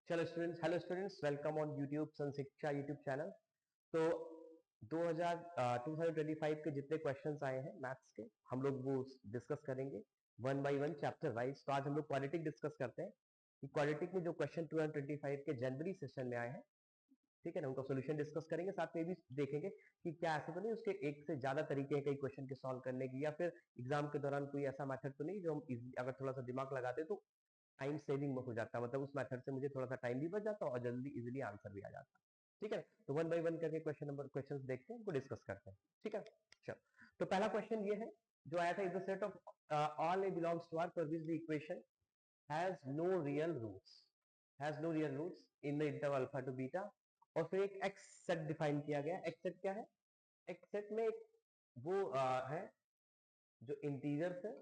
चलो students, hello students, welcome on YouTube Sun Shiksha YouTube channel. तो 2025 के जितने क्वेश्चंस आए हैं मैथ्स के, हम लोग वो डिस्कस करेंगे one by one chapter wise. तो आज हम लोग क्वाड्रेटिक डिस्कस करते हैं कि क्वाड्रेटिक में जो क्वेश्चन 2025 के जनवरी सेशन में आए हैं, ठीक है ना, उनका सोल्यूशन डिस्कस करेंगे। साथ में भी देखेंगे कि क्या ऐसा तो नहीं उसके एक से ज्यादा तरीके हैं कई क्वेश्चन के सॉल्व करने की, या फिर एग्जाम के दौरान कोई ऐसा मेथड तो नहीं जो हम अगर थोड़ा सा दिमाग लगाते तो टाइम सेविंग में हो जाता, मतलब उस मेथड से मुझे थोड़ा सा टाइम भी बच जाता और जल्दी इजीली आंसर भी आ जाता। ठीक है, तो वन बाय वन करके क्वेश्चन देखते हैं, उनको डिस्कस करते हैं। ठीक है, चलो। तो पहला क्वेश्चन ये है जो आया था, is the set of all a belongs to R for which the equation has no real roots, has no real roots in the interval alpha to beta. और फिर एक एक्स सेट डिफाइन किया गया। एक्स सेट क्या है? X set में एक वो है जो इंटीजर्स है,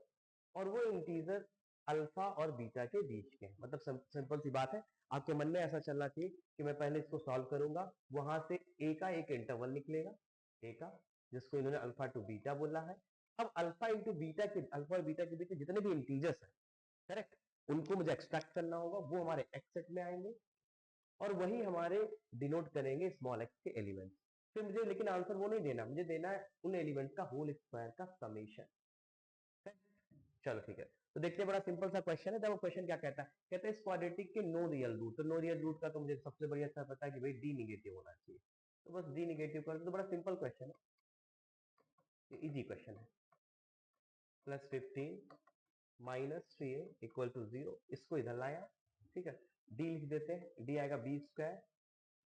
और वो इंटीजर अल्फा और बीटा के बीच के हैं। मतलब सिंपल सी बात है, आपके मन में ऐसा चलना चाहिए कि मैं पहले इसको सॉल्व करूंगा, वहां से ए का एक इंटरवल निकलेगा, ए का, जिसको इन्होंने अल्फा टू बीटा बोला है। अब अल्फा इंटू बीटा के, अल्फा और बीटा के बीच जितने भी इंटीजर्स हैं, करेक्ट, उनको मुझे एक्सट्रैक्ट करना होगा, वो हमारे एक्स सेट में आएंगे और वही हमारे डिनोट करेंगे स्मॉल एक्स के एलिमेंट। फिर मुझे लेकिन आंसर वो नहीं देना, मुझे देना है उन एलिमेंट का होल स्क्वायर का समेशन। चलो ठीक है, तो देखते हैं, बड़ा सिंपल सा क्वेश्चन है। देखो क्वेश्चन क्या कहता है, कहते हैं इस क्वाड्रेटिक के नो रियल रूट। तो नो रियल रूट का तो मुझे सबसे बढ़िया अच्छा पता है कि भाई डी निगेटिव होना चाहिए, तो बस डी निगेटिव कर दो। तो बड़ा सिंपल क्वेश्चन है, इजी क्वेश्चन है। Plus 15 minus 3a equal to 0, इसको इधर लाया, ठीक है। डी लिख देते हैं, डी आएगा बी स्क्वायर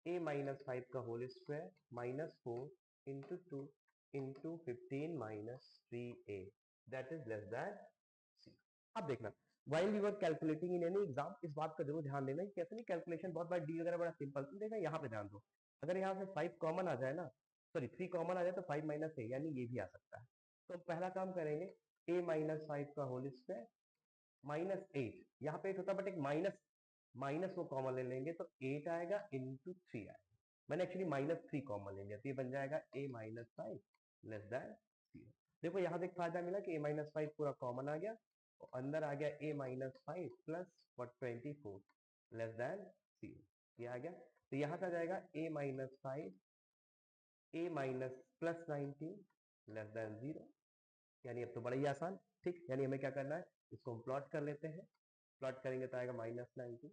ए माइनस 5 का whole square minus 4 into 2 into 15 minus 3a, that is less than C. अब देखना, while we were calculating in any exam, इस बात का जरूर ध्यान देना कि कैसे नहीं कैलकुलेशन बहुत बार डी वगैरह बड़ा सिंपल। तुम देखना यहाँ पे ध्यान दो, अगर यहाँ से 5 कॉमन आ जाए ना, सॉरी 3 कॉमन आ जाए तो 5 माइनस है, यानी ये भी आ सकता है। तो हम पहला काम करेंगे, ए माइनस 5 का होल स्क्वायर माइनस 8, यहाँ पे 8 होता है बट एक माइनस, माइनस वो कॉमन ले लेंगे तो 8 आएगा इंटू 3 आएगा। मैंने एक्चुअली माइनस 3 कॉमन ले लिया, तो ये बन जाएगा ए माइनस 5 लेस देन 0। देखो यहाँ से एक फायदा मिला कि ए माइनस 5 पूरा कॉमन आ गया, और अंदर आ गया ए माइनस 5 प्लस 24 लेस देन 0, ये आ गया। तो यहाँ का जाएगा ए माइनस 5 ए माइनस प्लस 19 लेस देन 0, यानी अब तो बड़ा ही आसान। ठीक, यानी हमें क्या करना है, इसको हम प्लॉट कर लेते हैं। प्लॉट करेंगे तो आएगा माइनस 19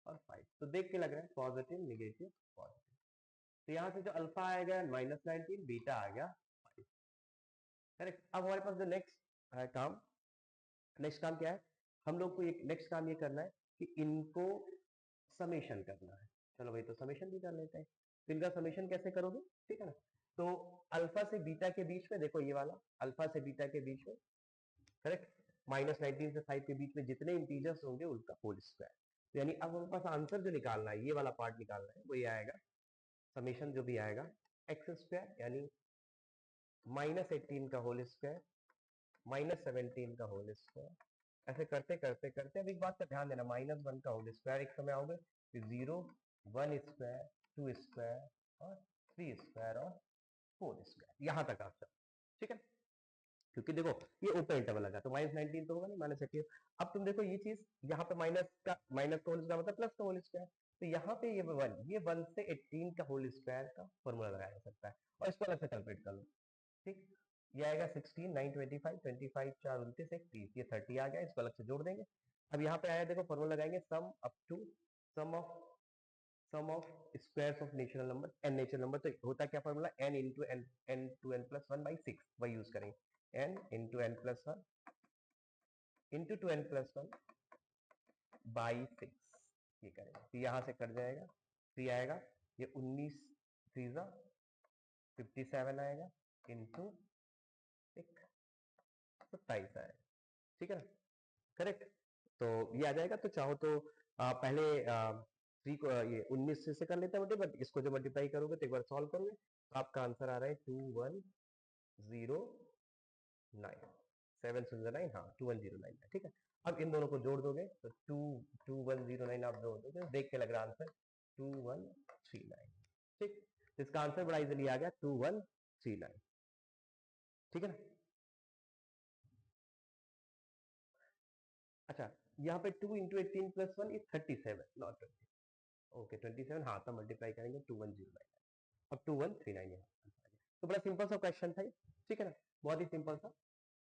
और 5। तो देख के लग रहा है पॉजिटिव निगेटिव पॉजिटिव। तो यहाँ से जो अल्फा आएगा माइनस 19, बीटा आ गया 5। करेक्ट। अब हमारे पास जो नेक्स्ट है काम, नेक्स्ट काम क्या है, हम लोग को एक नेक्स्ट काम ये करना है कि इनको समेशन करना है। चलो भाई, तो समेशन भी कर लेते हैं। तो इनका समेशन कैसे करोगे, ठीक है ना। तो अल्फा से बीटा के बीच में देखो, ये वाला अल्फा से बीटा के बीच में, करेक्ट, माइनस 19 से 5 के बीच में जितने इंटीजर्स होंगे उनका होल स्क्वायर। तो यानी अब हमारे पास आंसर जो निकालना है, ये वाला पार्ट निकालना है, वो ये आएगा, समेशन जो भी आएगा एक्स स्क्वायर यानी माइनस 18 का होल स्क्वायर माइनस 17 का होल स्क्वायर। ऐसे करते करते करते, अब एक बात का ध्यान देना, माइनस 1 का होल स्क्वायर एक समय आओगे, फिर 0 1 स्क्वायर 2 स्क्वायर और 3 स्क्वायर और 4 स्क्वायर, यहां तक आप सब, ठीक है। क्योंकि देखो ये ओपन इंटरवल लगा तो माइनस 19 तो होगा नहीं, माइनस 18। अब तुम देखो ये चीज यहाँ पे माइनस का होल स्क्वायर मतलब प्लस का होल स्क्वायर, तो यहाँ पे ये 1 से 18 का होल स्क्वायर का फॉर्मूला लगाया जा सकता है, और इसको अलग से कैलकुलेट कर लो। ठीक, ये आएगा 16 9 25 25 4 29 1 30, ये 30 आ गया, इसको अलग से जोड़ देंगे। अब यहाँ पे आया, देखो फॉर्मूला लगाएंगे, sum up to sum of squares of natural number, n natural number. तो होता क्या formula, n into n, n to n plus one by 6, वही यूज करेंगे, n into n plus one into two n plus one by 6, ये करेंगे। तो यहां से कट जाएगा, तो ये आएगा, ये 19 3 57 आएगा इंटू 27 आएगा, ठीक है ना, करेक्ट। तो ये आ जाएगा। तो चाहो तो पहले 3 को ये 19 से कर लेते हैं, बट इसको जो मल्टीप्लाई करोगे तो एक बार सॉल्व करोगे तो आपका आंसर आ रहा है 2109, 709, हाँ 2109 है, ठीक है। अब इन दोनों को जोड़ दोगे तो 2109 आप जोड़ दोगे, देख के लग रहा आंसर 2139, ठीक। तो इसका आंसर बड़ा इजीली आ गया 2139, ठीक है ना। अच्छा, यहाँ पे 2 इंटू 18 प्लस 1 इज 37 नॉट 20। 157, हाँ तो मल्टीप्लाई करेंगे 2109 अब 2139 यहाँ तो बड़ा सिंपल सा क्वेश्चन था ये, ठीक है ना, बहुत ही सिंपल था।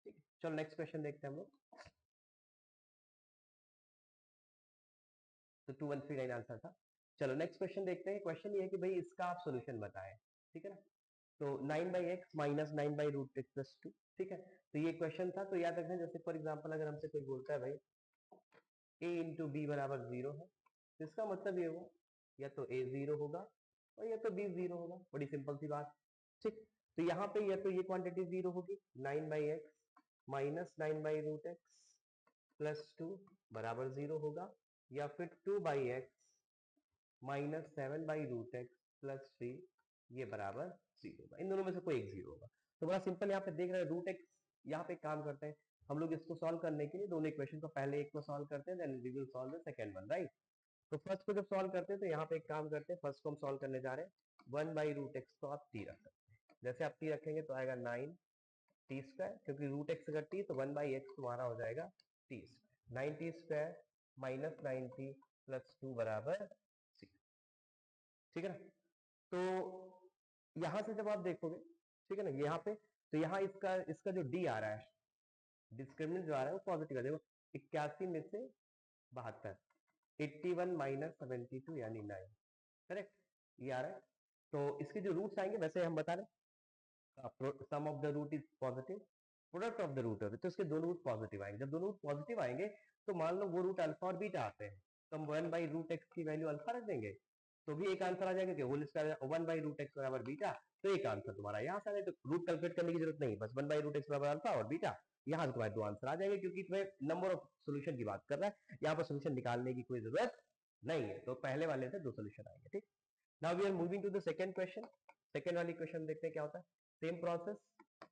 ठीक है, चलो नेक्स्ट क्वेश्चन देखते हैं हम लोग। तो 2139 आंसर था। चलो नेक्स्ट क्वेश्चन देखते हैं। क्वेश्चन ये है कि भाई इसका आप सोल्यूशन बताएं, ठीक है ना। तो 9/x माइनस 9/√x प्लस 2, ठीक है। तो ये क्वेश्चन था, तो याद रखना जैसे फॉर एग्जांपल अगर हमसे कोई बोलता है भाई a इंटू बी बराबर 0 है, तो इसका मतलब ये हुआ या तो a 0 होगा और या तो b 0 होगा, बड़ी सिंपल सी बात, ठीक। तो यहाँ पे या तो ये क्वांटिटी 0 होगी 9/x माइनस 9/√x प्लस 2 बराबर 0 होगा, या फिर 2/x माइनस 7/√x प्लस 3 ये बराबर 0 होगा। इन दोनों में से कोई एक 0 होगा। तो बड़ा सिंपल यहाँ पे देख रहे हैं रूट एक्स, यहाँ पे काम करते हैं हम लोग इसको सॉल्व करने के लिए दोनों इक्वेशन को पहले एक को सॉल्व करते हैं, then we will solve the second one, right. तो फर्स्ट को जब सॉल्व करते हैं तो यहाँ पे एक काम करते हैं, फर्स्ट को हम सॉल्व करने जा रहे हैं 1/√x को आप t रख सकते हैं। जैसे आप t रखेंगे तो आएगा 9t², क्योंकि रूट एक्स अगर t तो 1/x तुम्हारा हो जाएगा t², 9t² minus 9t plus 2 बराबर 6, ठीक है ना। तो यहां से जब आप देखोगे, ठीक है ना, यहाँ पे तो यहाँ इसका इसका जो डी आ रहा है, डिस्क्रिमिनेंट जो आ रहा है वो पॉजिटिव आ देखो, 81 में से 72, 81 माइनस 72 यानी 9, करेक्ट, ये आ रहा है। तो इसके जो रूट्स आएंगे वैसे हम बता रहे, sum of the root is positive, product of the root है तो इसके दोनों रूट पॉजिटिव आएंगे। जब दोनों रूट पॉजिटिव आएंगे तो मान लो वो रूट अल्फा और बीटा आते हैं, तो हम 1/√x की वैल्यू अल्फा रख देंगे तो भी एक आंसर आ जाएगा कि होल स्क्वायर 1/√x बराबर बीटा, तो एक आंसर तुम्हारा यहाँ से आ जाएगा। तो रूट कैलकुलेट करने की जरूरत नहीं, बस 1/√x बराबर अल्फा और बीटा, यहाँ से तुम्हारे दो आंसर आ जाएंगे, क्योंकि तुम्हें नंबर ऑफ सोल्यूशन की बात कर रहा है, यहाँ पर सोल्यूशन निकालने की कोई जरूरत नहीं है। तो पहले वाले से दो सोल्यूशन आएंगे, ठीक। Now we are moving to the second question. Second वाली क्वेश्चन देखते हैं क्या होता है। सेम प्रोसेस,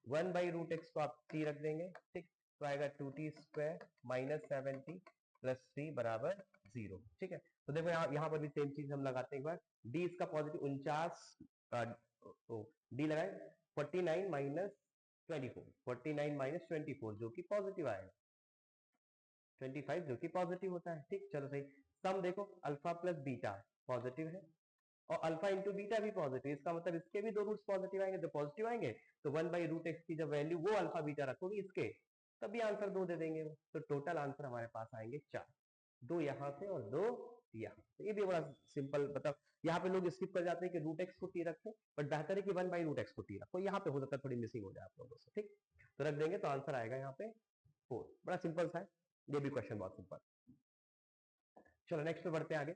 1/√x को आप t रख देंगे, ठीक, तो आएगा 2t² माइनस 7t प्लस 3 बराबर 0, ठीक है। तो देखो यहाँ पर भी सेम चीज हम लगाते हैं एक बार, d इसका पॉजिटिव 49, तो d लगाए 49 माइनस 24, 49 माइनस 24 जो कि पॉजिटिव आएगा, 25 जो कि पॉजिटिव होता है, ठीक। चलो सही, सम देखो अल्फा प्लस बीटा पॉजिटिव है और अल्फा इंटू बीटा भी पॉजिटिव, इसका मतलब इसके भी दो रूट्स पॉजिटिव आएंगे, जो पॉजिटिव आएंगे तो 1/√x की जब वैल्यू वो अल्फा बीटा रखोगे इसके, तभी आंसर दो दे देंगे। तो टोटल आंसर हमारे पास आएंगे 4, दो यहाँ से और दो यहाँ से। ये भी बड़ा सिंपल, मतलब यहाँ पे लोग स्किप कर जाते हैं कि √x को t रखें, बट बेहतर है कि 1/√x को t रखो, यहाँ पे हो सकता है थोड़ी मिसिंग हो जाए आप लोगों से, ठीक। तो रख देंगे तो आंसर आएगा यहाँ पे 4, बड़ा सिंपल सा है ये भी क्वेश्चन, बहुत सिंपल। चलो नेक्स्ट पे बढ़ते हैं आगे।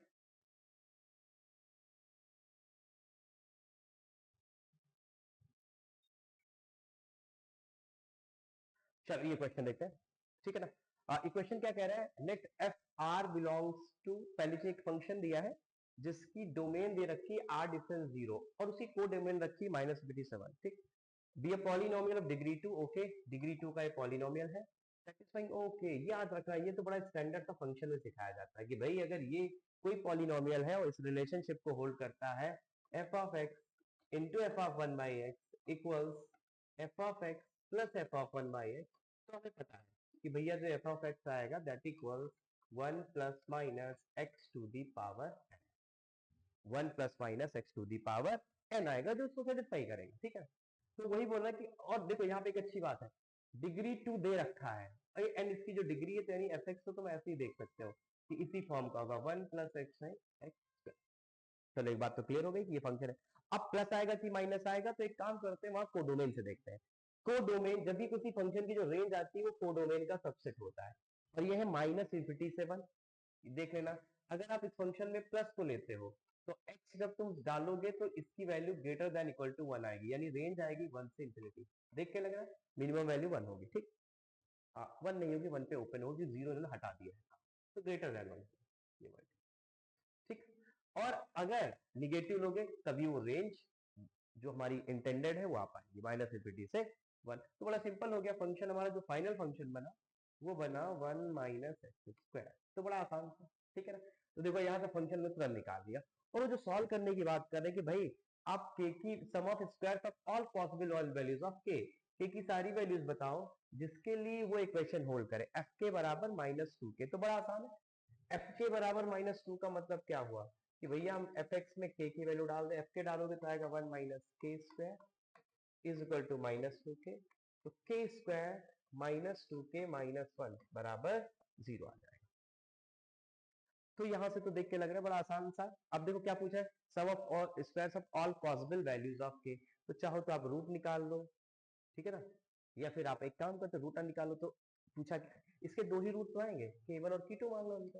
चलो ये क्वेश्चन देखते हैं, ठीक है ना। इक्वेशन क्या कह रहा है, let f R belongs to, पहले से एक फंक्शन दिया है जिसकी डोमेन दे रखी है आर डिफरेंस 0 और उसी को डोमेन रखी है -57, ठीक। Be a polynomial of degree 2, okay, degree 2 का ये पॉलिनोमियल है, सेटिस्फाइंग, ओके। याद रखना ये तो बड़ा स्टैंडर्ड सा फंक्शन में सिखाया जाता है कि भाई अगर ये कोई पॉलिनोमियल है और इस रिलेशनशिप को होल्ड करता है, f of x into f of 1/x equals f of x plus f of 1/x, तो हमें पता है कि भैया जो एफ ऑफ एक्स आएगा that equals 1 plus minus x to the power 1 plus minus x to the power n आएगा, जो उसको सेटिस्फाई करेगा, ठीक है। तो वही बोल रहा है कि, और देखो यहाँ पे एक अच्छी बात है, डिग्री 2 दे रखा है एंड इसकी जो डिग्री है तो यानी एफ एक्स को तुम ऐसे ही देख सकते हो कि इसी फॉर्म का होगा 1 प्लस एक्स है एक्स। चलो एक बात तो क्लियर हो गई कि ये फंक्शन है। अब प्लस आएगा कि माइनस आएगा, तो एक काम करते हैं वहां कोडोमेन से देखते हैं। कोडोमेन, जब भी किसी फंक्शन की जो रेंज आती है वो कोडोमेन का सबसेट होता है, और ये है -57। देख लेना, अगर आप इस फंक्शन में प्लस को लेते हो तो x जब तुम डालोगे तो इसकी value greater than equal to 1 आएगी, यानी रेंज आएगी 1 से इंफिनिटी। देख के लग रहा है मिनिमम वैल्यू 1 होगी, ठीक। 1 नहीं होगी, 1 पे ओपन होगी, 0 इन्होंने हटा दिया है, तो ग्रेटर देन 1 ये वैल्यू, ठीक। और अगर निगेटिव लोगे तभी वो रेंज जो हमारी इंटेंडेड है वो आ पाएगी -infinity से 1। तो बड़ा सिंपल हो गया, फंक्शन हमारा जो फाइनल फंक्शन बना वो बना 1 माइनस एक्स², तो बड़ा आसान था, ठीक है ना। तो देखो यहाँ से फंक्शन में तुरंत निकाल दिया, और वो जो सॉल्व करने की बात कर रहे हैं कि भाई आप के की sum of square of all possible all values of K की सारी वैल्यूज बताओ जिसके लिए वो इक्वेशन होल्ड करे एफ के बराबर -2 के। तो बड़ा आसान है, एफ के बराबर -2 का मतलब क्या हुआ, कि भैया हम एफ एक्स में के की वैल्यू डाल दें, एफ के डालोगे तो आएगा 1 minus k square is equal to minus 2k, तो के स्क्वायर माइनस 2k माइनस 1 बराबर 0 आ जाएगा। तो यहां से तो देख के लग रहा है बड़ा आसान सा। अब देखो क्या पूछा है, sum of all squares of all possible values of K, तो चाहो तो आप रूट निकाल लो, ठीक है ना, या फिर आप एक काम करते रूट निकालो। तो पूछा इसके दो ही रूट तो आएंगे, k1 और k2 मान लो उनका,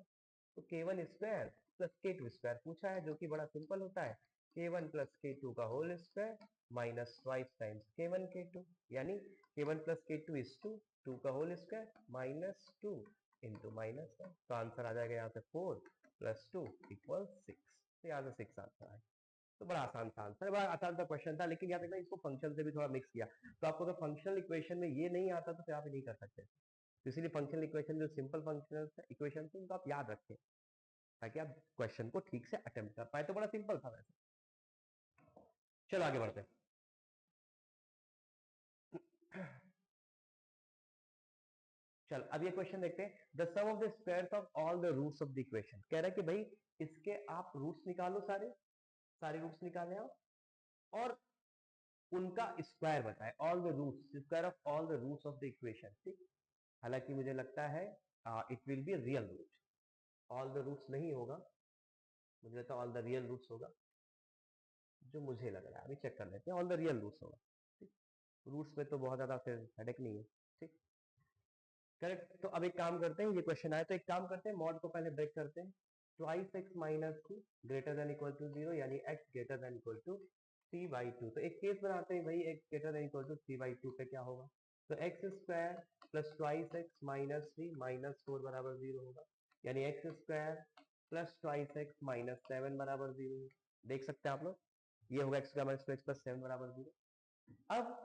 तो k1 square plus k2 square पूछा है, जो कि बड़ा सिंपल होता है, k1 प्लस k2 का whole square minus twice times k1 k2, यानी k1 प्लस k2 इज 2, 2 का whole square minus 2 into minus 1, तो आंसर आ जाएगा यहाँ से 4 प्लस 2 इक्वल 6, तो यहाँ से 6 आंसर आएगा। तो बड़ा आसान था आंसर, बड़ा आसान सा क्वेश्चन था, लेकिन याद रखना इसको फंक्शन से भी थोड़ा मिक्स किया, तो आपको तो फंक्शनल इक्वेशन में ये नहीं आता तो फिर आप नहीं कर सकते, तो इसीलिए फंक्शनल इक्वेशन जो सिंपल फंक्शनल इक्वेशन थी उनको आप याद रखें ताकि आप क्वेश्चन को ठीक से अटेम्प्ट कर पाए। तो बड़ा सिंपल था वैसे। चलो आगे बढ़ते हैं। चल अब ये क्वेश्चन देखते हैं, the sum of the squares of all the roots of the equation, कह रहा है कि भाई इसके आप रूट्स निकालो, सारे सारे रूट्स निकाले आप, और उनका स्क्वायर बताए, all the roots, square of all the roots of the equation, ठीक। हालांकि मुझे लगता है it will be real root, all the roots नहीं होगा, मुझे लगता है ऑल द रियल रूट्स होगा, जो मुझे लग रहा है, अभी चेक कर लेते हैं, ऑल द रियल रूट्स होगा, ठीक। रूट्स में तो बहुत ज्यादा फिर हेडेक नहीं है, ठीक, करेक्ट। तो अब एक काम करते हैं, ये क्वेश्चन आया तो एक काम करते हैं, मॉड को पहले ब्रेक करते हैं, twice x minus 2 greater than equal to 0, यानी x greater than equal to 3/2, तो एक केस बनाते हैं भाई, x greater than equal to 3/2 पे क्या होगा, तो x square plus twice x minus 3 minus 4 बराबर 0 होगा, यानी x square plus twice x minus 7 बराबर 0, देख सकते हैं आप लोग, ये होगा x square minus 2x plus 7 बराबर 0। अब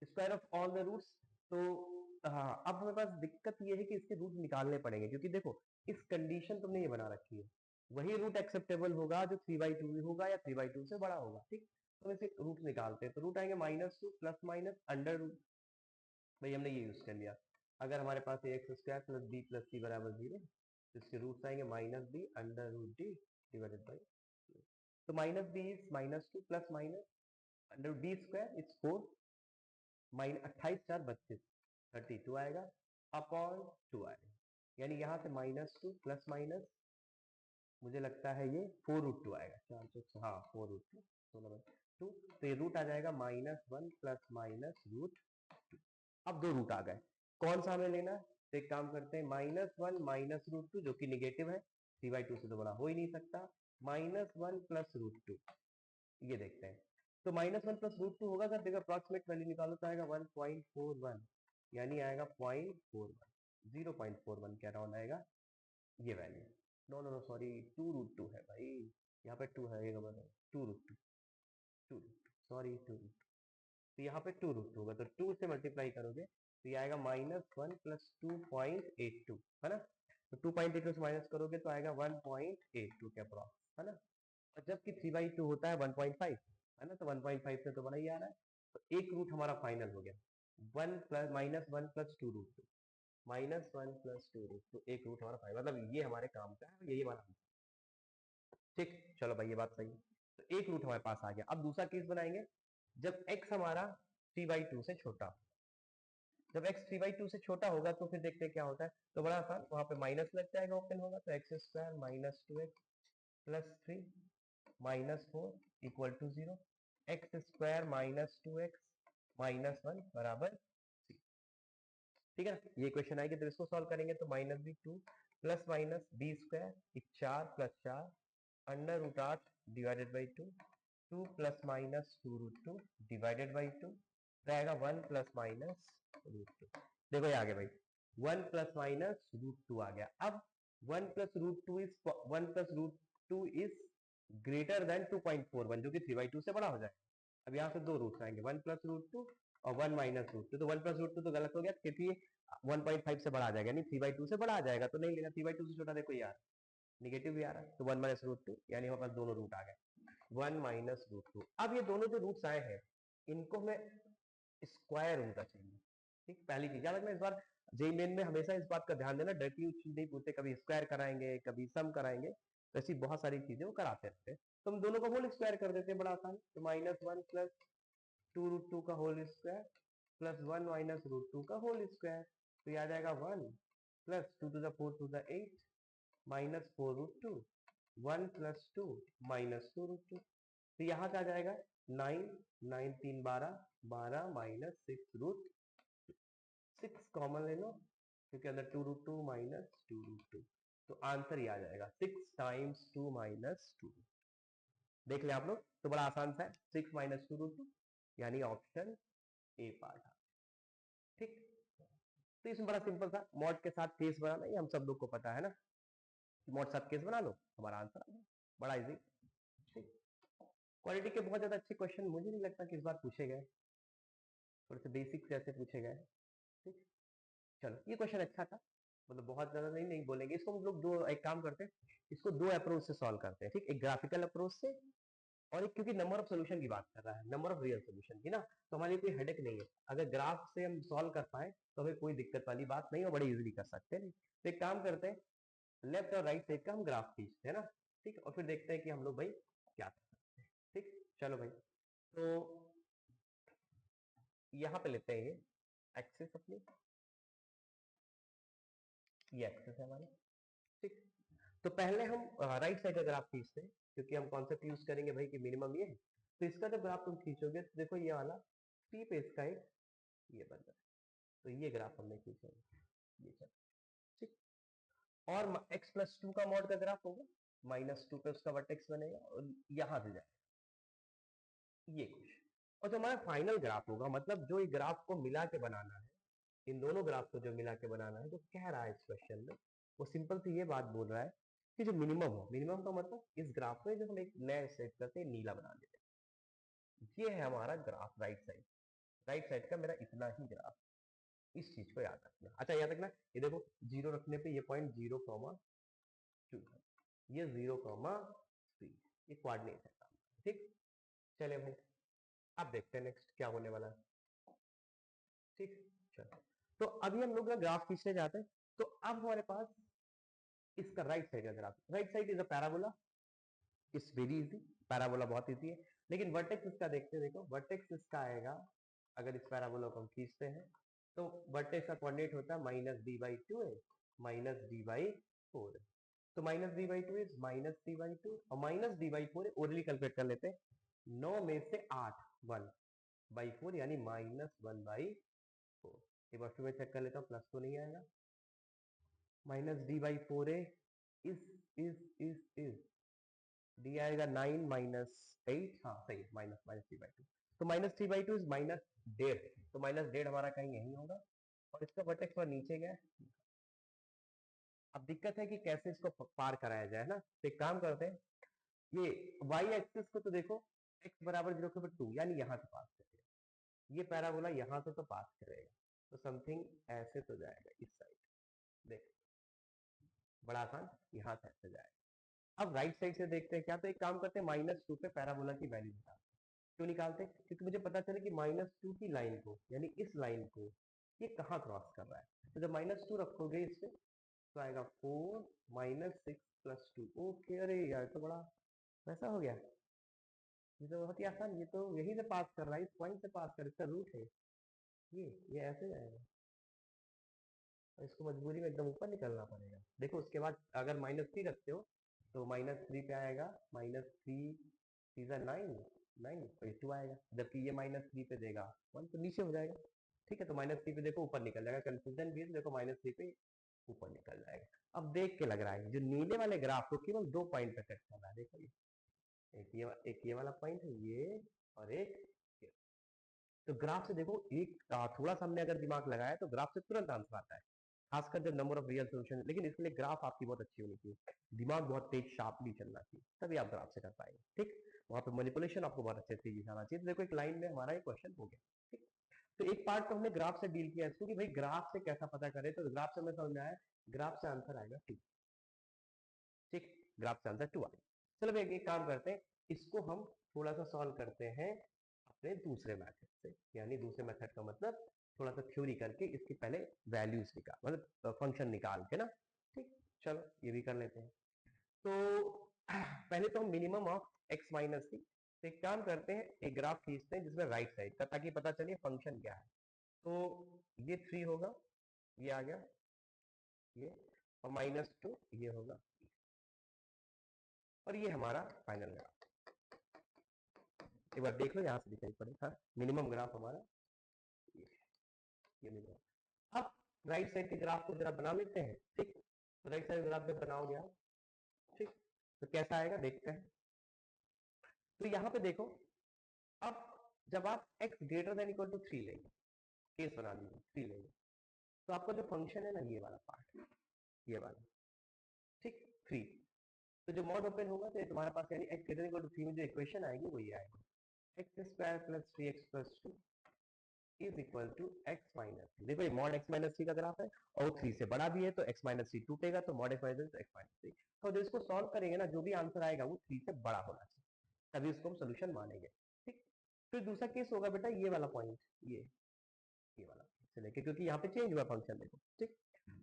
square of all the roots, तो हाँ अब हमारे पास दिक्कत ये है कि इसके रूट निकालने पड़ेंगे, क्योंकि देखो इस कंडीशन तुमने ये बना रखी है, वही रूट एक्सेप्टेबल होगा जो 3/2 होगा या 3/2 से बड़ा होगा, ठीक। तो इसे रूट निकालते हैं, तो रूट आएंगे -2 प्लस माइनस अंडर रूट, भाई हमने ये यूज कर लिया, अगर हमारे पास X square plus B plus C बराबर 0, तो इसके रूट्स आएंगे -b under root D divided by, तो -b is -2 plus minus under B square is 4 minus 28×4 = 32 32 आएगा अपॉन 2 आएगा, यानी यहाँ से -2 प्लस माइनस मुझे लगता है ये 4√2 आएगा, 4 हाँ 4√2 16/2, तो ये रूट आ जाएगा -1 प्लस माइनस रूट 2। अब दो रूट आ गए, कौन सा हमें लेना है, तो एक काम करते हैं, -1 माइनस रूट 2 जो कि निगेटिव है, 3/2 से तो बड़ा हो ही नहीं सकता, -1 प्लस रूट 2, ये देखते हैं, तो -1 प्लस रूट 2 होगा, सर देखो अप्रॉक्सीमेट वैल्यू निकालो तो आएगा 1.41, यानी आएगा 0.41, 0.41 क्या राउंड आएगा ये value, no no no sorry 2√2 है भाई, यहाँ पे 2 है, ये गलत है, 2√2, 2 सॉरी 2√2, तो यहाँ पे 2√2 होगा, तो 2 से मल्टीप्लाई करोगे तो ये आएगा -1 प्लस 2.82, है ना, तो 2.82 से माइनस करोगे तो आएगा 1.82 के अप्रॉक्स, है ना, और जबकि 3/2 होता है 1.5, है ना, तो 1.5 से तो बड़ा ही आ रहा है, तो एक रूट हमारा फाइनल हो गया, -1 प्लस 2√2, -1 प्लस 2√2, एक रूट हमारा फाइनल, मतलब ये हमारे काम का है, यही हमारा, ठीक। चलो भाई ये बात सही है, तो एक रूट हमारे पास आ गया। अब दूसरा केस बनाएंगे, जब x हमारा 3/2 से छोटा, जब x 3/2 से छोटा होगा तो फिर देखते हैं क्या होता है, तो बड़ा आसान, वहां पे माइनस लग जाएगा, ओपन होगा, तो x square minus 2x plus 3 minus 4 equal to 0, x square minus 2x minus 1 बराबर 3, ठीक है ना, ये क्वेश्चन आएगी तो इसको सॉल्व करेंगे, तो -b2 plus minus b square 4 plus 4 under root 8 divided by 2, 2 plus minus 2√2 divided by 2, रहेगा 1 प्लस माइनस रूट 2, देखो ये आ गया भाई 1 प्लस माइनस रूट 2 आ गया। अब 1 plus root 2 is 1 plus root 2 is greater than 2.41 जो कि 3/2 से बड़ा हो जाए। अब यहाँ से दो रूट्स आएंगे, 1 प्लस रूट 2 और 1 माइनस रूट 2, तो 1 प्लस रूट 2 तो गलत हो गया क्योंकि 1.5 से बड़ा आ जाएगा, यानी 3/2 से बड़ा आ जाएगा, तो नहीं लेना, 3/2 से छोटा देखो यार निगेटिव भी आ रहा है, तो 1 माइनस रूट 2, यानी हमारे पास दोनों रूट आ गए, 1 माइनस रूट 2। अब ये दोनों जो रूट्स आए हैं इनको हमें स्क्वायर उनका चाहिए, ठीक। पहली चीज याद रखना, इस बार जेई मेन में हमेशा इस बात का ध्यान देना, डायरेक्टली चीज नहीं पूछते, कभी स्क्वायर कराएंगे कभी सम कराएंगे, तो ऐसी बहुत सारी चीजें वो कराते रहते हैं। तो हम दोनों का होल स्क्वायर कर देते हैं, बड़ा आसान। तो -1 प्लस 2√2 का होल स्क्वायर प्लस 1 माइनस √2 का होल स्क्वायर। तो ये आ जाएगा 1 plus 2 to the 4 to the 8 minus 4√2 1 plus 2 minus 2√2। तो यहाँ क्या आ जाएगा 9 9 3 12 12 माइनस 6√2 6 कॉमन ले लो क्योंकि अंदर 2√2 माइनस 2√2। तो आंसर ये आ जाएगा 6 टाइम्स 2 माइनस 2। देख ले आप लोग, तो बड़ा आसान सा है, 6 माइनस 2√2 यानी ऑप्शन ए पार्ट। ठीक, तो इसमें बड़ा सिंपल था, मॉड के साथ केस बनाना, ये हम सब लोग को पता है ना, मॉड साथ केस बना लो, हमारा आंसर आ गया, बड़ा इजी। ठीक, क्वालिटी के बहुत ज्यादा अच्छे क्वेश्चन मुझे नहीं लगता कि इस बार पूछे गए, थोड़े से बेसिक जैसे पूछे गए। ठीक, चलो ये क्वेश्चन अच्छा था, मतलब बहुत ज्यादा नहीं बोलेंगे इसको। हम लोग दो एक काम करते हैं, इसको दो अप्रोच से सॉल्व करते हैं। ठीक, एक ग्राफिकल अप्रोच से और एक, क्योंकि नंबर ऑफ सोल्यूशन की बात कर रहा है, नंबर ऑफ रियल सोल्यूशन की ना, तो हमारे लिए कोई हेडेक नहीं है। अगर ग्राफ से हम सॉल्व कर पाए तो हमें कोई दिक्कत वाली बात नहीं है, बड़ी इजीली कर सकते हैं। तो एक काम करते हैं, लेफ्ट और राइट साइड का हम ग्राफ खींचते हैं ना, ठीक, और फिर देखते हैं कि हम लोग भाई क्या कर सकते हैं। ठीक, चलो भाई, तो यहाँ पे लेते हैं ये एक्सिस अपनी, ये एक्सिस है हमारी। ठीक, तो पहले हम राइट साइड का ग्राफ खींचते हैं, क्योंकि हम कॉन्सेप्ट यूज करेंगे भाई कि मिनिमम ये है। तो इसका जब ग्राफ तुम खींचोगे तो देखो ये वाला टी पे इसका एक ये बन रहा है, तो ये ग्राफ हमने खींचेंगे, ये चलो। ठीक, और x+2 का मॉड का ग्राफ होगा, -2 पे उसका वर्टेक्स बनेगा और यहां से जाएगा ये कुछ, और जो हमारा फाइनल ग्राफ होगा, मतलब जो ये ग्राफ को मिला के बनाना है, इन दोनों ग्राफ को जो मिला के बनाना है, जो कह रहा है इस क्वेश्चन में, वो सिंपल सी ये बात बोल रहा है कि जो मिनिमम हो, मिनिमम का मतलब इस ग्राफ में जो हम एक नया सेट करते हैं, नीला बना देते हैं, ये है हमारा graph right side. Right side का मेरा इतना ही ग्राफ, इस चीज को याद रखना। अच्छा याद रखना, ये देखो 0 रखने पे ये पॉइंट 0,2 है, ये 0,3, ये कोऑर्डिनेट है। ठीक, चले भाई अब देखते हैं नेक्स्ट क्या होने वाला है। ठीक, चलो, तो अभी हम लोग ग्राफ खींचने जाते हैं। तो अब हमारे पास इसका राइट साइड का graph, right side is a parabola, it's very easy, parabola बहुत इजी है। लेकिन वर्टेक्स इसका देखते हैं, देखो वर्टेक्स इसका आएगा, अगर इस पैराबोला को हम खींचते हैं तो वर्टेक्स का कोऑर्डिनेट होता है -d/2 है, -d/4 है। तो -d/2 इज -d/2 और -d/4 ओरली कैलकुलेट कर लेते हैं, 9 में से 8 1/4 यानी -1/4। एक बार फिर मैं चेक कर लेता हूँ, प्लस तो नहीं आएगा, -d/4 है, इज डी आएगा 9 -8, हाँ सही है, -3/2। तो -3/2 इज -1.5, तो -1.5 हमारा कहीं यही होगा, और इसका वर्टेक्स पर नीचे गया। अब दिक्कत है कि कैसे इसको पार कराया जाए ना, तो एक काम करते हैं, ये y एक्सिस को तो देखो x बराबर 0 के ऊपर 2 यानी यहाँ से पास करेगा, ये पैराबोला यहाँ से तो पास करेगा, तो समथिंग ऐसे तो जाएगा इस साइड, देख बड़ा आसान, यहाँ से ऐसे जाएगा। अब राइट साइड से देखते हैं क्या, तो एक काम करते हैं, -2 पे पैराबोला की वैल्यू निकालते हैं। क्यों निकालते हैं, क्योंकि मुझे पता चले कि -2 की लाइन को, यानी इस लाइन को ये कहाँ क्रॉस कर रहा है। तो जब -2 रखोगे इस पे तो आएगा 4 -6 + 2। ओके, अरे यार तो बड़ा वैसा हो गया, ये तो बहुत ही आसान, ये तो यही से पास कर रहा है, इस पॉइंट से पास कर, इसका रूट है ये ऐसे जाएगा, और इसको मजबूरी में एकदम ऊपर निकलना पड़ेगा। देखो उसके बाद अगर -3 रखते हो तो -3 पे आएगा, -3 इज 9 9 तो 2 आएगा, जबकि ये -3 पे देगा 1, तो नीचे हो जाएगा। ठीक है, तो -3 पे देखो ऊपर निकल जाएगा, कंफ्यूजन भी है, देखो -3 पे ऊपर निकल जाएगा। अब देख के लग रहा है जो नीले वाले ग्राफ को केवल 2 पॉइंट पे कट कर रहा है, देखो ये एक ये वाला पॉइंट है ये, और एक ये। तो ग्राफ से देखो एक थोड़ा सा हमने अगर दिमाग लगाया तो ग्राफ से तुरंत आंसर आता है, खासकर जब नंबर ऑफ रियल सोल्यूशन। लेकिन इसके लिए ग्राफ आपकी बहुत अच्छी होनी चाहिए, दिमाग बहुत तेज शार्पली चलना चाहिए, तभी आप ग्राफ से कर पाएंगे। ठीक, वहां पे मैनिपुलेशन आपको बहुत अच्छे से दिखाना चाहिए। तो देखो एक लाइन में हमारा एक क्वेश्चन हो गया। ठीक, तो एक पार्ट तो हमने ग्राफ से डील किया इसको कि भाई ग्राफ से कैसा पता करें, तो ग्राफ से हमें समझ में आया, ग्राफ से आंसर आएगा 2। ठीक, ग्राफ से आंसर 2 आएगा। चलो भाई एक काम करते हैं, इसको हम थोड़ा सा सॉल्व करते हैं अपने दूसरे मेथड से, यानी दूसरे मेथड का मतलब थोड़ा सा थ्योरी करके इसकी पहले वैल्यूज निकाल, मतलब फंक्शन निकाल के ना। ठीक, चलो ये भी कर लेते हैं। तो पहले तो हम मिनिमम ऑफ x माइनस थी, तो एक काम करते हैं, एक ग्राफ खींचते हैं जिसमें राइट साइड का, ताकि पता चले फंक्शन क्या है। तो ये 3 होगा, ये आ गया ये, और -2 ये होगा, और ये हमारा फाइनल ग्राफ। एक बार देख लो, यहाँ से दिखाई पड़ेगा मिनिमम ग्राफ हमारा ये मिनिमम। अब राइट साइड के ग्राफ को जरा बना लेते हैं, ठीक। तो राइट साइड ग्राफ जब बनाओगे आप, ठीक, तो कैसा आएगा देखते हैं। तो यहाँ पे देखो, अब जब आप x greater than equal to 3 लेंगे, केस बना लीजिए 3 लेंगे, तो आपका जो फंक्शन है ना, ये वाला पार्ट, ये वाला, ठीक, 3। तो जो मॉड ओपन होगा तो तुम्हारे पास यानी x ग्रेटर इक्वल टू 3 में जो इक्वेशन आएगी वही आएगा, x square plus 3x plus 2 is equal to x minus 3। देखो ये मॉड x माइनस 3 का ग्राफ है, और 3 से बड़ा भी है, तो x माइनस 3 टूटेगा, तो mod x minus x minus 3। तो जो इसको सॉल्व करेंगे ना, जो भी आंसर आएगा वो 3 से बड़ा होना चाहिए, तभी उसको हम सोल्यूशन मानेंगे, ठीक। फिर दूसरा केस होगा बेटा ये वाला पॉइंट, ये वाला से लेके, क्योंकि यहाँ पे चेंज हुआ फंक्शन, देखो, ठीक।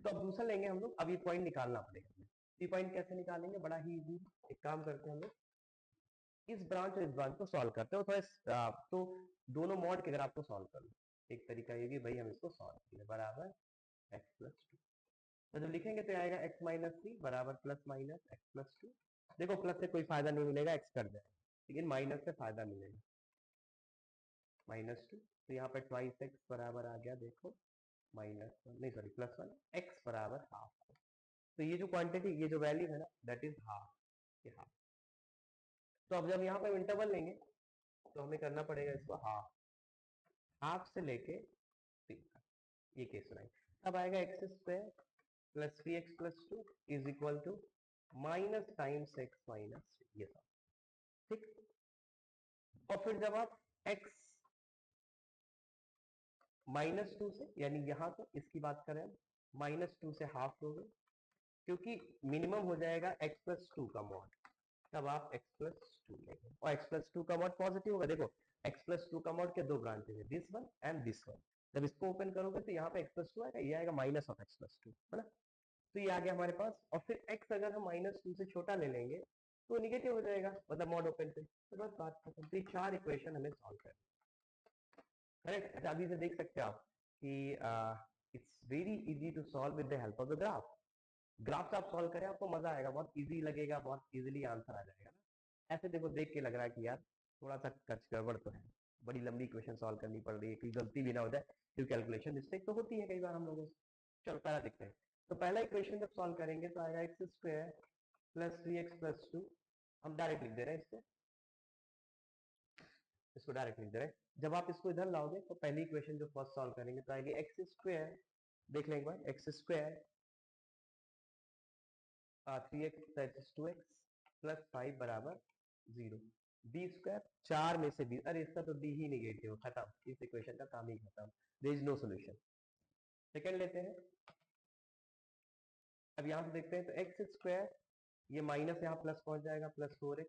तो अब दूसरा लेंगे हम लोग, अब ये पॉइंट निकालना पड़ेगा हमें। ये पॉइंट कैसे निकालेंगे, बड़ा ही इजी। एक काम करते हैं हम लोग, इस ब्रांच और इस ब्रांच को सॉल्व करते हैं, थोड़ा तो दोनों मॉड के ग्राफ को सॉल्व कर लो। एक तरीका ये भी भाई हम इसको सॉल्व करें, बराबर x प्लस 2, तो जब लिखेंगे तो आएगा x माइनस 3 बराबर प्लस माइनस x प्लस 2। देखो प्लस से कोई फायदा नहीं मिलेगा, x कर जाएगा, लेकिन माइनस से फायदा मिलेगा, -2। तो यहाँ पे ट्वाइस x बराबर आ गया, देखो -1 नहीं सॉरी +1, x बराबर हाफ। तो ये जो क्वांटिटी, ये जो वैल्यू है ना, दैट इज हाफ, ये हाफ। तो अब जब यहाँ पे इंटरवल लेंगे तो हमें करना पड़ेगा इसको हाफ, हाफ से लेके 3 तक, ये केस बनाएंगे। अब आएगा x square plus 3x plus 2 is equal to minus times x minus, ये सब, ठीक। और फिर जब आप x -2 से, यानी यहां तो इसकी बात करें हम, -2 से हाफ लोगे, क्योंकि मिनिमम हो जाएगा x प्लस 2 का मॉड, तब आप x प्लस 2 लेंगे, और x प्लस 2 का मॉड पॉजिटिव होगा। देखो x प्लस 2 का मॉड के दो ब्रांचेज है, this one and this one. जब इसको ओपन करोगे तो यहाँ पे x प्लस 2 आएगा, ये आएगा माइनस ऑफ x प्लस 2, है ना। तो ये आ गया हमारे पास, और फिर x अगर हम -2 से छोटा ले लेंगे तो निगेटिव हो जाएगा, मतलब मॉड ओपन पे, तो बस बात खत्म। तो ये 4 इक्वेशन हमें सॉल्व करनी, करेक्ट। अच्छा अभी से देख सकते हो आप कि it's very easy to solve with the help of the graph. Graph से आप सॉल्व करें, आपको मजा आएगा, बहुत इजी लगेगा, बहुत इजीली आंसर आ जाएगा ना। ऐसे देखो, देख के लग रहा है कि यार थोड़ा सा कच गड़बड़ तो है, बड़ी लंबी इक्वेशन सॉल्व करनी पड़ रही है, कोई गलती भी ना हो जाए, क्योंकि कैलकुलेशन मिस्टेक तो होती है कई बार हम लोगों से। चलो पहला देखते हैं। तो पहला इक्वेशन जब सॉल्व करेंगे तो आएगा x square plus 3x plus 2, हम डायरेक्ट लिख दे रहे हैं इसको डायरेक्ट लिख दे रहे हैं। जब आप इसको इधर लाओगे तो पहली इक्वेशन जो फर्स्ट सॉल्व करेंगे तो आएगी एक्स स्क्वायर, देख लें एक बार, x square 3x 2x plus 5 बराबर 0। बी स्क्वायर 4 में से 20, अरे इसका तो डी ही निगेटिव, खत्म, इस इक्वेशन का काम ही खत्म, there is no solution. Second लेते हैं, अब यहां से देखते हैं, तो एक्स स्क्वायर, ये माइनस यहाँ प्लस पहुंच जाएगा, प्लस 4x,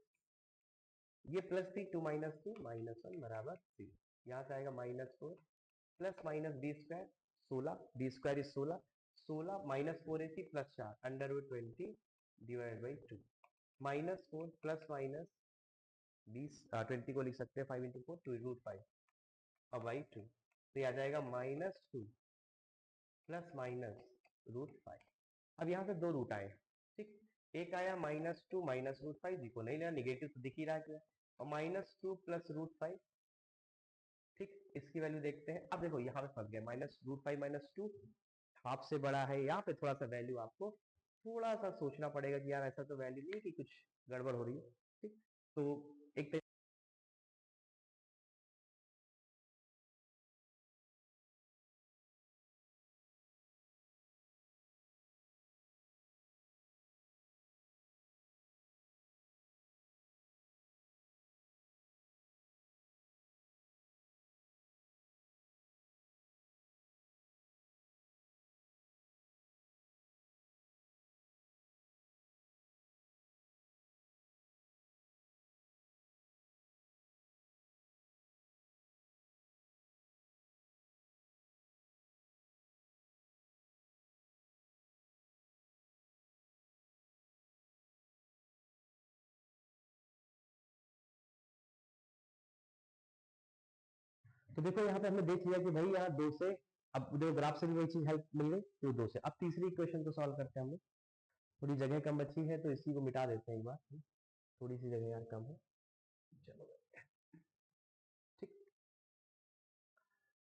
ये प्लस थी, 2 माइनस 2 -1 बराबर 0। यहाँ से आएगा -4 plus minus b square 16, b square is 16, 16 -4ac plus 4 under root 20 divide by 2, -4 plus minus 20, 20 को लिख सकते हैं 5 इंटू 4, 2 रूट 5 और बाई 2, तो ये आ जाएगा -2 प्लस माइनस रूट 5। अब यहाँ से दो रूट आए, ठीक। एक आया -2 माइनस रूट 5, जी को नहीं लेना, निगेटिव तो दिख ही रहा है, और -2 प्लस रूट 5, ठीक। इसकी वैल्यू देखते हैं। अब देखो यहाँ पे फंस गया, -√5 -2 हाफ से बड़ा है, यहाँ पे थोड़ा सा वैल्यू आपको थोड़ा सा सोचना पड़ेगा कि यार ऐसा तो वैल्यू नहीं है कि कुछ गड़बड़ हो रही है, ठीक। तो एक तो देखो यहाँ पे हमने देख लिया कि भाई यहाँ 2 से, अब देखो ग्राफ से भी वही चीज हेल्प मिल गई, तो 2 से। अब तीसरी इक्वेशन को सॉल्व करते हैं हम लोग। थोड़ी जगह कम बची है तो इसी को मिटा देते हैं एक बार, थोड़ी सी जगह यार कम है। चलो ठीक,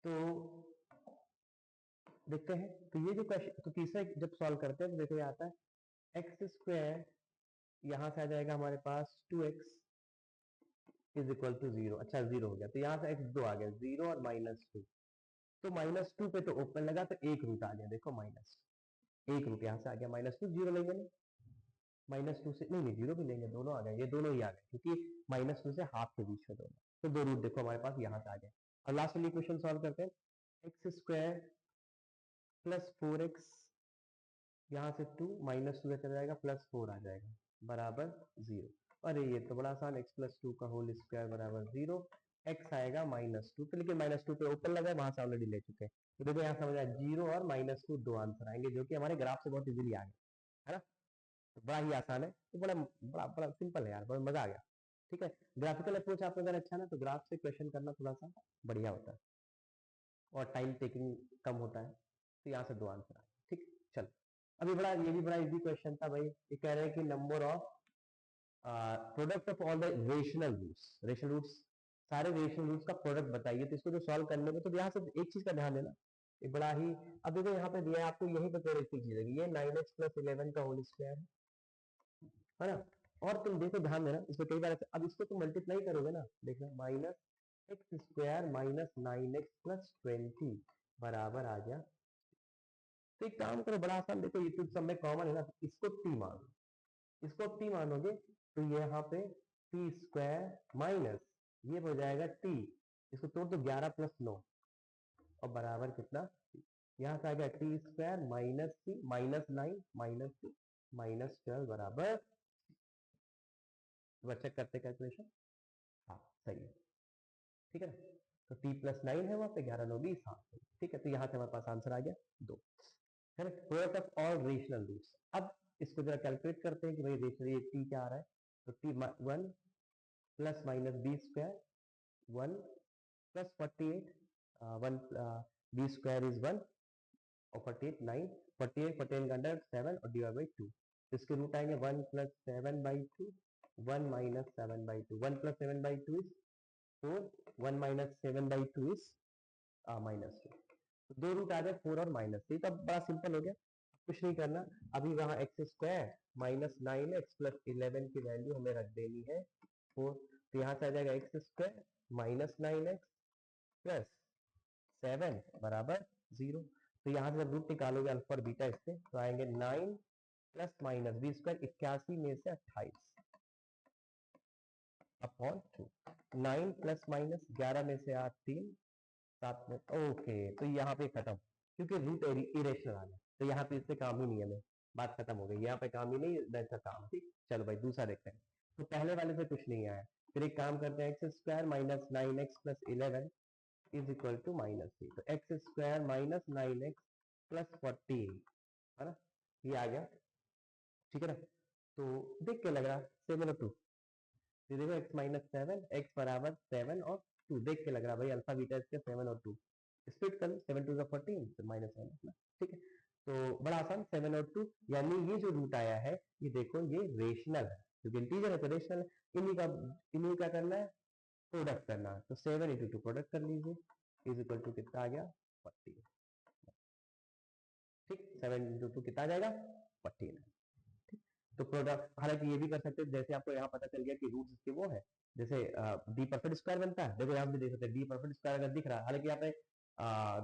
तो देखते हैं। तो ये जो क्वेश्चन, तो तीसरा जब सॉल्व करते हैं तो देखो ये आता है एक्स स्क्वायर, यहाँ से आ जाएगा हमारे पास 2x इज इक्वल टू 0। अच्छा 0 हो गया, तो यहाँ से x 2 आ गया, 0 और -2। तो -2 पे तो ओपन लगा तो एक रूट आ गया, देखो माइनस एक रूट यहाँ से आ गया, -2 0 लेंगे नहीं, -2 से नहीं 0 भी लेंगे, दोनों आ गए, ये दोनों ही आ गए क्योंकि -2 से हाफ के बीच में दोनों, तो दो रूट देखो हमारे पास यहाँ से आ गए। और लास्ट वाली इक्वेशन सॉल्व करते हैं, एक्स स्क्वायर प्लस 4x, यहाँ से 2 -2 चला जाएगा, +4 आ जाएगा बराबर 0। अरे ये तो बड़ा आसान, x प्लस 2 का होल स्क्वायर बराबर 0, x आएगा -2, तो लेकिन -2 पे ओपन लगा है, वहां से ऑलरेडी ले चुके हैं, तो देखो यहाँ समझ आया 0 और -2 दो आंसर आएंगे, जो कि हमारे ग्राफ से बहुत इजीली आ गए, है ना। तो बड़ा ही आसान है, तो बड़ा बड़ा बड़ा सिंपल है यार, बड़ा मजा आ गया। ठीक है, ग्राफिकल अप्रोच आपका अगर अच्छा ना, तो ग्राफ से क्वेश्चन करना थोड़ा सा बढ़िया होता है और टाइम टेकिंग कम होता है, तो यहाँ से दो आंसर आए। ठीक, चल अभी बड़ा, ये भी बड़ा इजी क्वेश्चन था भाई। ये कह रहे हैं कि number of product of all the rational roots, rational roots, सारे रेशनल रूट्स का प्रोडक्ट बताइए। तो इसको जो सॉल्व करने में, तो यहाँ से एक चीज का ध्यान देना, एक बड़ा ही, अब देखो यहाँ पे दिया है आपको, यही पे थोड़ी सी चीज है, ये 9x प्लस 11 का होल स्क्वायर है ना। और तुम देखो ध्यान देना, इसमें कई बार अब इसको तुम मल्टीप्लाई करोगे ना, देखना -x² -9x+20 बराबर आ गया। तो एक काम करो, बड़ा आसान, देखो ये तो सब में कॉमन है ना, तो इसको t मान लो, इसको t मानोगे तो ये यहाँ पे t² माइनस ये हो जाएगा t, इसको तोड़ दो 11 + 9 और बराबर कितना, यहाँ से आ गया t² minus t -9 minus t -12 बराबर, चेक करते कैलकुलेशन, हाँ सही है, ठीक है ना। तो t + 9 है वहां पे, 11 9 20, हाँ ठीक है, तो यहाँ से हमारे पास आंसर आ गया 2, है ना। Product of all rational roots. अब इसको जरा कैलकुलेट करते हैं कि भाई रेशनल ये t क्या आ रहा है, तो t 1 plus minus b² 1 plus 48 1 b² is 1 और 48 9, 48 48 का अंडर 7 और डिवाइड बाई 2, इसके रूट आएंगे 1 + 7/2 1 - 7/2, 1 + 7/2 इज 4, 1 - 7/2 इज -2, तो दो रूट आ गए 4 और -3। तो अब बड़ा सिंपल हो गया, कुछ नहीं करना, अभी वहां x² -9x + 11 की वैल्यू हमें रख देनी है 4, तो यहाँ से आ जाएगा x² -9x + 7 बराबर 0। तो यहाँ से जब रूट निकालोगे अल्फा और बीटा इससे, तो आएंगे 9 + -b² 81 में से 28 अपॉन 2, 9 ± 11 में से 8 3 7 में, ओके, तो यहाँ पे खत्म, क्योंकि रूट इरेशनल आ गया, तो यहाँ पे इससे काम ही नहीं है, हमें बात खत्म हो गई, यहाँ पे काम ही नहीं, दैट्स अ काम। ठीक, चलो भाई दूसरा देखते हैं। तो पहले वाले से कुछ नहीं आया, फिर एक काम करते हैं, x² -9x + 11 is equal to -3, तो x² -9x + 48, है ना, ये आ गया, ठीक है ना। तो देख के लग रहा 7 और 2, ये देखो x - 7 x बराबर 7 और 2, देख के लग रहा भाई अल्फा बीटा इसके 7 और 2, स्प्लिट कर 7 2 14 फिर -1 अपना, ठीक है। तो बड़ा आसान, 7 और 2, यानी ये जो रूट आया है, ये देखो ये रेशनल है, क्योंकि इंटीजर है तो रेशनल है, इन्हीं का करना है, प्रोडक्ट करना है, तो 7 × 2 प्रोडक्ट कर लीजिए, इज इक्वल टू कितना आ गया 40, ठीक, 7 × 2 कितना आ जाएगा 40, तो प्रोडक्ट, हालांकि ये भी कर सकते हैं, जैसे आपको यहाँ पता चल गया कि रूट इसके वो है, जैसे डी परफेक्ट स्क्वायर बनता है, देखो यहाँ भी देख सकते हैं डी परफेक्ट स्क्वायर अगर दिख रहा है, हालांकि यहाँ पे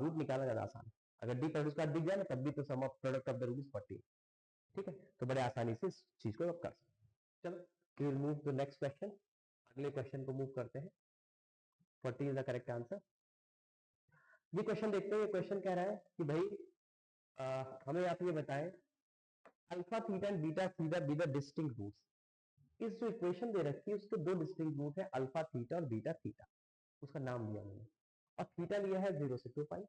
रूट निकालना ज्यादा आसान है, अगर डी परफेक्ट स्क्वायर दिख जाए ना, तब भी तो sum of product of the root is 40, ठीक है, तो बड़े आसानी से इस चीज को आप कर सकते हैं। चलो we will move to next question, अगले क्वेश्चन को मूव करते हैं, 40 इज द करेक्ट आंसर। ये क्वेश्चन देखते हैं, ये क्वेश्चन कह रहा है कि भाई हमें आप ये बताएं, alpha theta and beta theta be the distinct roots. इस जो इक्वेशन दे रखी है उसके दो डिस्टिंक्ट रूट है, अल्फा थीटा और बीटा थीटा, उसका नाम लिया मैंने, और थीटा लिया है 0 से 2 पाई।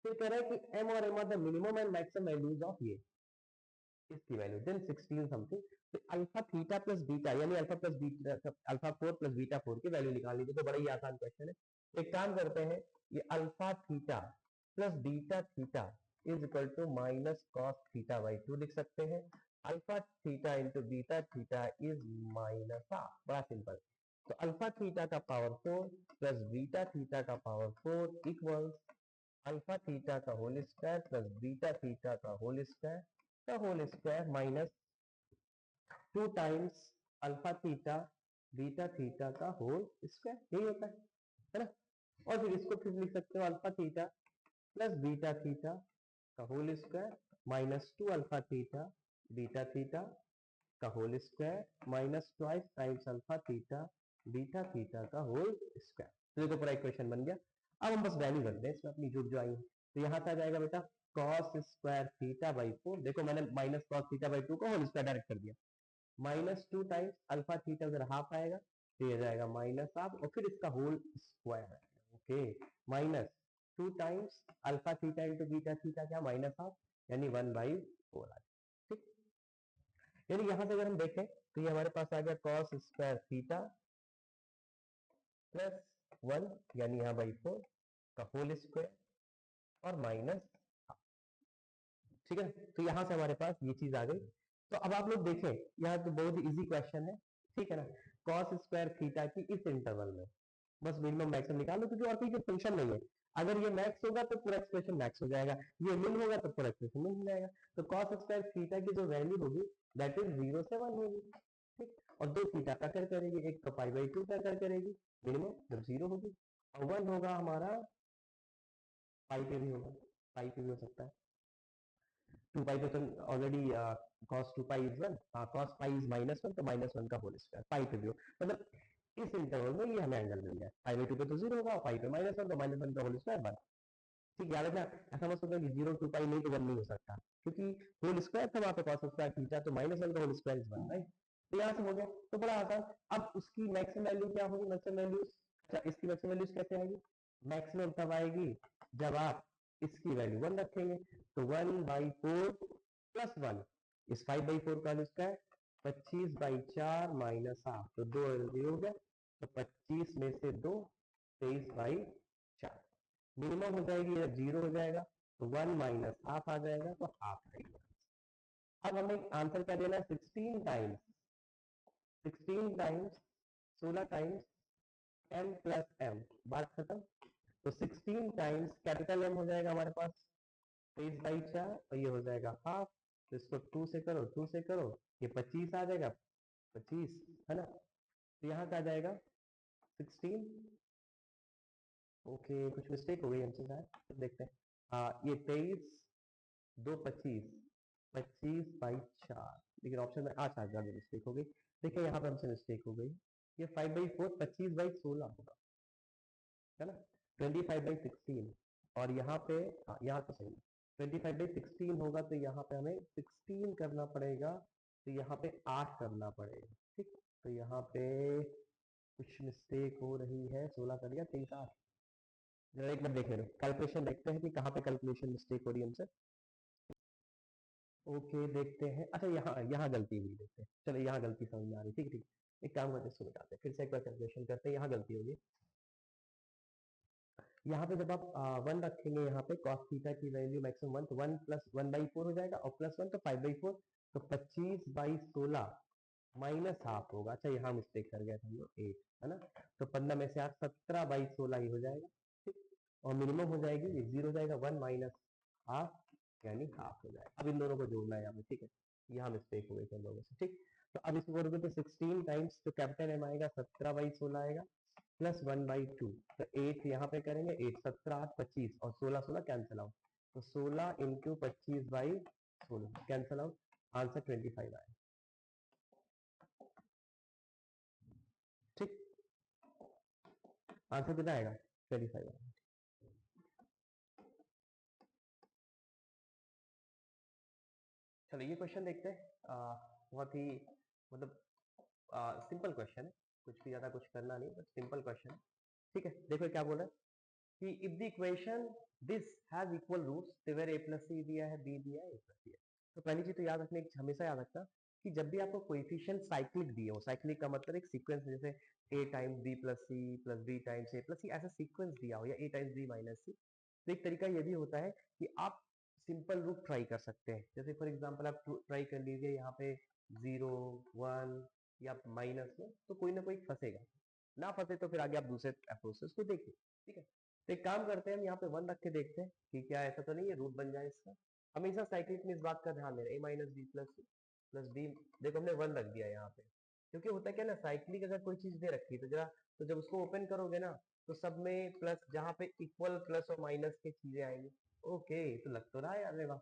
फिर कह रहा है कि एम और m are the minimum and maximum values of ये, इसकी वैल्यू देन 16 समथिंग, तो अल्फा थीटा प्लस बीटा यानी अल्फा 4 प्लस बीटा 4 की वैल्यू निकालनी थी, तो बड़ा ही आसान क्वेश्चन है। एक काम करते हैं, ये alpha theta plus beta theta is equal to minus cos theta by 2 लिख सकते हैं। Alpha theta into beta theta is minus half, बड़ा सिंपल। तो अल्फा थीटा का पावर 4 प्लस बीटा थीटा का पावर 4 इक्वल्स अल्फा थीटा का whole square plus beta theta का whole square minus 2 times alpha theta beta theta का whole square, यही होता है ना। और फिर इसको फिर लिख सकते हो alpha theta plus beta theta का whole square minus 2 alpha theta beta theta का whole square minus twice times alpha theta beta theta का होल स्क्वायर। तो देखो पूरा इक्वेशन बन गया। अब हम बस वैल्यू रख दें इसमें अपनी जुड़ जो आई है, तो यहाँ से आ जाएगा बेटा कॉस स्क्वायर थीटा बाई 4, देखो मैंने माइनस कॉस थीटा बाई 2 का होल स्क्वायर डायरेक्ट कर दिया, माइनस 2 टाइम्स अल्फा थीटा उधर हाफ आएगा तो ये जाएगा माइनस हाफ और फिर इसका होल स्क्वायर आएगा। Okay, minus 2 times alpha theta into beta theta क्या माइनस हाफ, यानी 1/4 आ गया। ठीक, यानी यहां से अगर हम देखें तो ये हमारे पास आ गया कॉस स्क्वायर थीटा प्लस 1 यानी यहाँ बाई 4 का होल स्क्वायर और माइनस, ठीक है। तो यहां से हमारे पास ये चीज आ गई। तो अब आप लोग देखें, यहाँ तो बहुत इजी क्वेश्चन है, ठीक है ना। कॉस स्क्वायर थीटा की इस इंटरवल में बस मिनिमम मैक्सिमम निकाल लो, क्योंकि और कोई फंक्शन नहीं है। अगर ये मैक्स होगा तो पूरा एक्सप्रेशन मैक्स हो जाएगा, ये मिन होगा तो पूरा एक्सप्रेशन मिन हो जाएगा। तो कॉस स्क्वायर थीटा की जो वैल्यू होगी दैट इज 0 से 1 होगी। ठीक, और दो थीटा का कर करेगी, एक तो पाई बाई 2 का कर करेगी मिनिमम जब 0 होगी, और 1 होगा हमारा पाई पे भी होगा, पाई पे भी हो सकता है। 2 पाई पे तो already cos 2 pi is 1, cos pi is -1 तो -1 का होल स्क्वायर पाई पे भी हो, मतलब इस इंटरवल में ये हमें एंगल मिल गया। पाई बाई 2 पे तो 0 होगा और पाई पे -1 तो -1 का होल स्क्वायर 1। ठीक, याद रखना, ऐसा मत सोचो कि 0 2 पाई नहीं तो 1 नहीं हो सकता, क्योंकि होल स्क्वायर था वहां पे cos स्क्वायर थीटा, तो -1 का होल स्क्वायर इज 1, राइट। तो यहाँ से हो गया, तो बड़ा आसान। अब उसकी मैक्सिमम वैल्यू क्या होगी, मैक्सिमम वैल्यू, अच्छा इसकी मैक्सिमम वैल्यूज कैसे आएगी, मैक्सिमम तब आएगी जब आप इसकी वैल्यू 1 रखेंगे, तो 1/4 प्लस 1 इस 5/4 का स्क्वायर 25/4 माइनस हाफ, तो 2 हो गया, तो 25 में से 2 23/4 मिनिमम हो जाएगी, जब 0 हो जाएगा तो 1 माइनस हाफ आ जाएगा, तो हाफ आएगा। अब हमें आंसर क्या देना है, 16 times 16 times m plus m, बात खत्म। तो 16 टाइम्स कैपिटल M हो जाएगा हमारे पास 23/4 और ये हो जाएगा हाफ, तो इसको 2 से करो, 2 से करो, ये 25 आ जाएगा, 25 है ना। तो यहाँ का आ जाएगा 16। ओके, कुछ मिस्टेक हो गई हमसे शायद, तो देखते हैं। ये 23 2 25 25/4, लेकिन ऑप्शन में अच्छा ज्यादा मिस्टेक हो गई। देखिए यहाँ पे हमसे मिस्टेक हो गई, ये 5/4 25/16 होगा, है ना, 25/16, और यहाँ पे यहाँ तो सही 25/16 होगा, तो यहाँ पे हमें 16 करना पड़ेगा, तो यहाँ पे 8 करना पड़ेगा। ठीक, तो यहाँ पे कुछ मिस्टेक हो रही है, 16 कर दिया 23 8, जरा एक बार देख ले, कैलकुलेशन देखते हैं कि कहाँ पे कैलकुलेशन मिस्टेक हो रही है हमसे। ओके देखते हैं, अच्छा यहाँ यहाँ गलती हुई, देखते हैं, चलो यहाँ गलती समझ में आ रही, ठीक ठीक। एक काम करते हैं, इसको मिटाते हैं, फिर से एक बार कैलकुलेशन करते हैं, यहाँ गलती होगी। यहाँ पे जब आप 1 रखेंगे, यहाँ पे cos थीटा की वैल्यू मैक्सिमम 1, तो 1 प्लस 1/4 हो जाएगा, और प्लस 1 तो 5/4, तो 25/16 माइनस हाफ होगा। अच्छा यहाँ मिस्टेक कर गया था हम लोग, 8 है ना, तो 15 में से 8 17/16 ही हो जाएगा। ठीक, और मिनिमम हो जाएगी, ये 0 हो जाएगा, 1 माइनस हाफ यानी हाफ हो जाएगा। अब इन दोनों को जोड़ना है यहाँ पे, ठीक है, यहाँ मिस्टेक हो गई थे लोगों से। ठीक, तो अब इसको करोगे तो 16 टाइम्स जो कैपिटल एम आएगा 17/16 आएगा, प्लस 1/2, तो 8 यहाँ पे करेंगे, 8 17 8 25 और 16 16 कैंसिल आउट, तो 16 इंटू 25/16 कैंसिल आउट, आंसर 25 आएगा। ठीक, आंसर कितना आएगा, 25 आएगा। चलो ये क्वेश्चन देखते हैं, बहुत ही मतलब सिंपल क्वेश्चन है, कुछ भी ज्यादा कुछ करना नहीं, बस सिंपल क्वेश्चन है। ठीक है, देखो क्या बोला कि if the equation this has equal roots, तो वेर a प्लस सी दिया है, b दिया है, a प्लस सी है। तो पहली चीज तो याद रखने की, हमेशा याद रखना कि जब भी आपको कोएफिशिएंट साइक्लिक दिए हो, साइक्लिक का मतलब एक सीक्वेंस, जैसे a times b plus C plus b times a plus C, ऐसा सीक्वेंस दिया हो, या a times b minus C, तो एक तरीका ये भी होता है कि आप सिंपल रूट ट्राई कर सकते हैं। जैसे फॉर एग्जांपल आप ट्राई कर लीजिए यहाँ पे 0 1 या माइनस में, तो कोई ना कोई फंसेगा, ना फंसे तो फिर आगे आप दूसरे अप्रोच से उसको देखिए। ठीक है, तो एक काम करते हैं, हम यहाँ पे 1 रख के देखते हैं कि क्या ऐसा तो नहीं है रूट बन जाए इसका। हमेशा साइक्लिक में इस बात का ध्यान देना, a minus b plus b, देखो हमने 1 रख दिया यहाँ पे, क्योंकि होता क्या ना, साइक्लिक अगर कोई चीज दे रखी है तो जरा, तो जब उसको ओपन करोगे ना, तो सब में प्लस, जहाँ पे इक्वल प्लस और माइनस की चीजें आएंगी। ओके, तो लग तो रहा है यार, अरे वाह,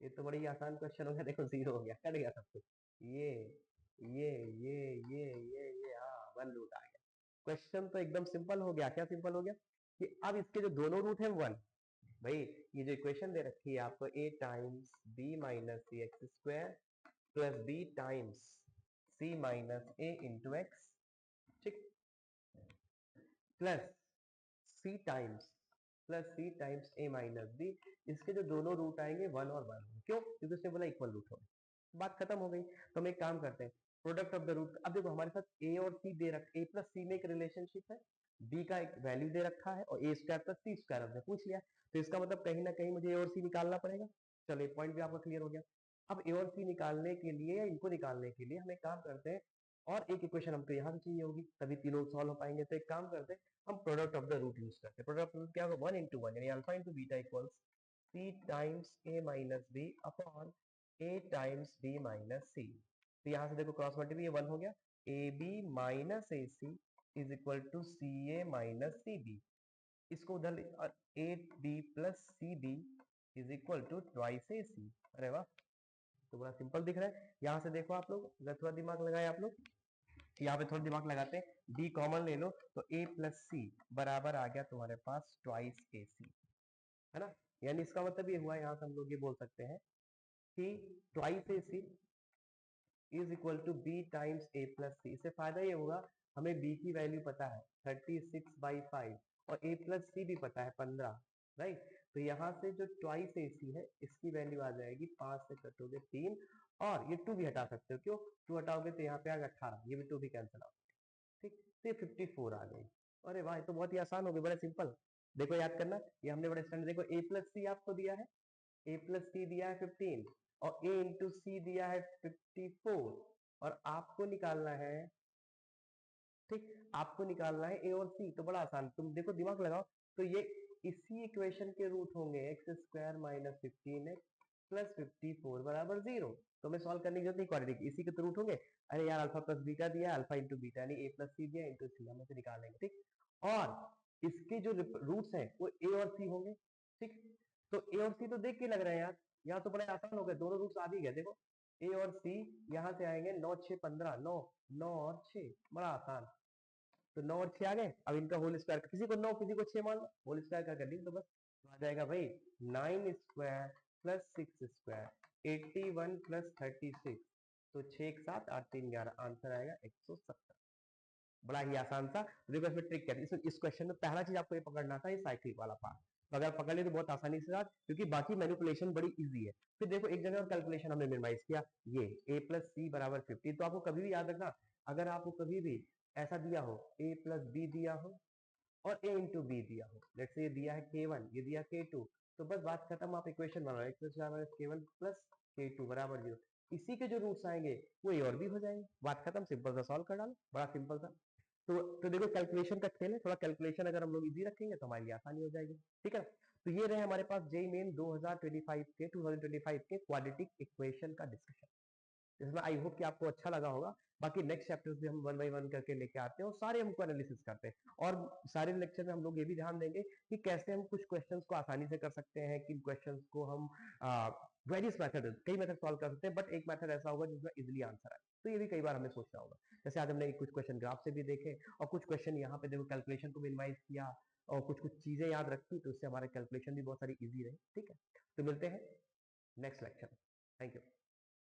ये तो बड़ी आसान क्वेश्चन हो गया, देखो 0 हो गया, कट गया सब कुछ, ये ये ये ये हाँ 1 रूट आ गया। क्वेश्चन तो एकदम सिंपल हो गया। क्या सिंपल हो गया कि अब इसके जो दोनों रूट है 1, भाई ये जो इक्वेशन दे रखी है आपको, a times b minus C x square plus b times c minus a into x, ठीक, plus c times a minus b, इसके जो दोनों रूट आएंगे 1 और 1, क्यों? क्योंकि उसने बोला इक्वल रूट हो, बात खत्म हो गई। तो हम एक काम करते हैं, प्रोडक्ट ऑफ द रूट, अब देखो हमारे साथ a और c दे रख, a प्लस c में एक रिलेशनशिप है, b का एक वैल्यू दे रखा है, और a square plus c square हमने पूछ लिया, तो इसका मतलब कहीं ना कहीं मुझे a और c निकालना पड़ेगा। चलो ये पॉइंट भी आपका क्लियर हो गया। अब a और c निकालने के लिए, या इनको निकालने के लिए हम एक काम करते हैं, और एक इक्वेशन हमको यहाँ से चाहिए होगी, तभी तीनों सॉल्व हो पाएंगे। तो एक काम करते हैं, हम product of the root use करते हैं। प्रोडक्ट ऑफ रूट क्या होगा, 1 इंटू 1 यानी alpha into beta equals c times a minus b upon a times b minus c। तो यहाँ से देखो क्रॉस मल्टीप्लाई, ये 1 हो गया, A B minus A C is equal to C A minus C B, इसको उधर, और A B plus C B is equal to twice A C. अरे वाह, तो बड़ा सिंपल दिख रहा है। यहाँ से देखो आप लोग, अगर थोड़ा दिमाग लगाए आप लोग, यहाँ पे थोड़ा दिमाग लगाते हैं, डी कॉमन ले लो, तो a प्लस सी बराबर आ गया तुम्हारे पास ट्वाइस ए सी, है ना। यानी इसका मतलब ये हुआ, यहाँ से हम लोग ये बोल सकते हैं कि twice A C is equal to B times A plus C. इससे फायदा ये होगा, हमें b की वैल्यू पता है 36/5, और a प्लस सी भी पता है 15, राइट। तो यहाँ से जो ट्वाइस ए सी है, इसकी वैल्यू आ जाएगी 5 से कटोगे 3, और ये 2 भी हटा सकते हो, क्यों? 2 हटाओगे तो यहाँ पे आ गया 18, ये भी 2 भी कैंसिल आउट, ठीक, तो ये 54 आ गई। अरे वाह, ये तो बहुत ही आसान हो गई, बड़ा सिंपल। देखो याद करना, ये हमने बड़े स्टैंडर्ड, देखो a प्लस सी आपको दिया है, a प्लस सी दिया है 15, और a इंटू सी दिया है 54, और आपको निकालना है, ठीक, आपको निकालना है a और c। तो बड़ा आसान, तुम देखो दिमाग लगाओ, तो ये इसी इक्वेशन के रूट होंगे, x square minus 15x plus 54 बराबर 0। तो हमें सॉल्व करने की जरूरत नहीं, क्वाड्रेटिक इसी के तो रूट होंगे। अरे यार, अल्फा प्लस बीटा दिया, अल्फा इंटू बीटा यानी a प्लस सी दिया इंटू सी, हम इसे निकालेंगे, ठीक। और इसके जो रूट्स हैं वो a और c होंगे, ठीक। तो a और c तो देख के लग रहे हैं यार, यहाँ तो बड़े आसान हो गए, दोनों रूट्स आ भी गए। देखो a और c यहाँ से आएंगे 9 6 15, 9 9 और 6, बड़ा आसान। तो 9 और 6 आ गए, अब इनका होल स्क्वायर, किसी को 9 किसी को 6 मान लो, होल स्क्वायर कर दी तो बस, तो आ जाएगा भाई 9 स्क्वायर प्लस 6 स्क्वायर 81 प्लस 36, तो 6 1 7 8 3 11, आंसर आएगा 170। बड़ा ही आसान था। देखो इसमें ट्रिक क्या थी, इस क्वेश्चन में पहला चीज आपको ये पकड़ना था, ये साइक्लिक वाला पार्ट, तो अगर पकड़ लिए तो बहुत आसानी से साथ, क्योंकि बाकी मैनिपुलेशन बड़ी इजी है। फिर देखो एक जगह और कैलकुलेशन हमने मिनिमाइज किया, ये a प्लस सी बराबर 50, तो आपको कभी भी याद रखना, अगर आपको कभी भी ऐसा दिया हो, a प्लस बी दिया हो और a इंटू बी दिया हो, जैसे ये दिया है k1, ये दिया k2, तो बस बात खत्म, आप इक्वेशन बनाओ, x plus k1 plus k2 बराबर 0, इसी के जो रूट्स आएंगे वो ये और भी हो जाएंगे, बात खत्म, सिंपल सा सॉल्व कर डालो, बड़ा सिंपल था। तो देखो कैलकुलेशन का खेल है, थोड़ा कैलकुलेशन अगर हम लोग इजी रखेंगे तो हमारी आसानी हो जाएगी, ठीक है। तो ये रहे हमारे पास जेई मेन 2025 के क्वाड्रेटिक इक्वेशन का डिस्कशन, जिसमें आई होप कि आपको अच्छा लगा होगा। बाकी नेक्स्ट चैप्टर्स भी हम 1 बाय 1 करके लेके आते हैं, और सारे हमको एनालिसिस करते हैं, और सारे लेक्चर में हम लोग ये भी ध्यान देंगे कि कैसे हम कुछ क्वेश्चंस को आसानी से कर सकते हैं, किन क्वेश्चंस को हम वेरियस मेथड, कई मेथड सॉल्व कर सकते हैं, बट एक मेथड ऐसा होगा जिसमें इजिली आंसर आए, तो ये भी कई बार हमें सोचना होगा। जैसे आज हमने कुछ क्वेश्चन ग्राफ से भी देखे, और कुछ क्वेश्चन यहाँ पे देखो कैलकुलेशन को मिनिमाइज किया, और कुछ कुछ चीजें याद रखी, तो उससे हमारे कैलकुलेशन भी बहुत सारी इजी रहे, ठीक है। तो मिलते हैं नेक्स्ट लेक्चर, थैंक यू।